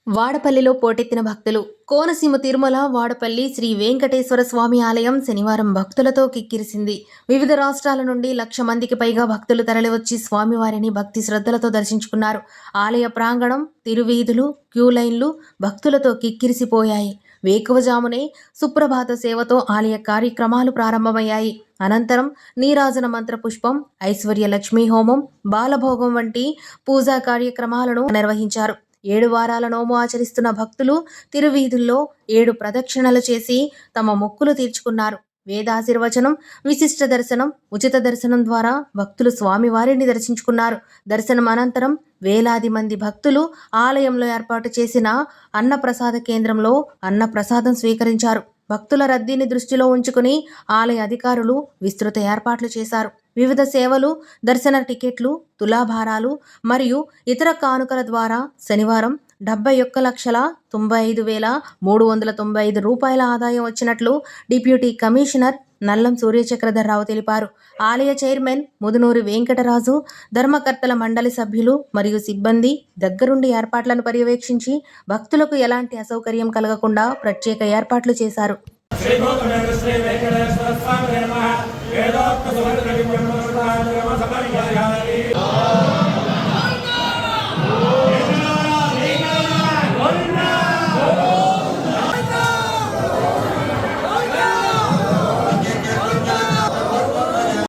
వాడపల్లిలో పోటెత్తిన భక్తులు. కోనసీమ తిరుమల వాడపల్లి శ్రీ వెంకటేశ్వర స్వామి ఆలయం శనివారం భక్తులతో కిక్కిరిసింది. వివిధ రాష్ట్రాల నుండి 1,00,000 మందికి పైగా భక్తులు తరలివచ్చి స్వామివారిని భక్తి శ్రద్ధలతో దర్శించుకున్నారు. ఆలయ ప్రాంగణం, తిరువీధులు, క్యూలైన్లు భక్తులతో కిక్కిరిసిపోయాయి. వేకువజామునే సుప్రభాత సేవతో ఆలయ కార్యక్రమాలు ప్రారంభమయ్యాయి. అనంతరం నీరాజన మంత్ర పుష్పం, ఐశ్వర్య లక్ష్మీ హోమం, బాలభోగం వంటి పూజా కార్యక్రమాలను నిర్వహించారు. 7 వారాల నోము ఆచరిస్తున్న భక్తులు తిరువీధుల్లో 7 ప్రదక్షిణలు చేసి తమ మొక్కులు తీర్చుకున్నారు. వేదాశీర్వచనం, విశిష్ట దర్శనం, ఉచిత దర్శనం ద్వారా భక్తులు స్వామివారిని దర్శించుకున్నారు. దర్శనం అనంతరం వేలాది మంది భక్తులు ఆలయంలో ఏర్పాటు చేసిన అన్నప్రసాద కేంద్రంలో అన్నప్రసాదం స్వీకరించారు. భక్తుల రద్దీని దృష్టిలో ఉంచుకుని ఆలయ అధికారులు విస్తృత ఏర్పాట్లు చేశారు. వివిధ సేవలు, దర్శన టికెట్లు, తులాభారాలు మరియు ఇతర కానుకల ద్వారా శనివారం 71,95,395 రూపాయల ఆదాయం వచ్చినట్లు డిప్యూటీ కమిషనర్ నల్లం సూర్యచక్రధర్రావు తెలిపారు. ఆలయ చైర్మన్ ముదునూరి వెంకటరాజు, ధర్మకర్తల మండలి సభ్యులు మరియు సిబ్బంది దగ్గరుండి ఏర్పాట్లను పర్యవేక్షించి భక్తులకు ఎలాంటి అసౌకర్యం కలగకుండా ప్రత్యేక ఏర్పాట్లు చేశారు. శ్రీ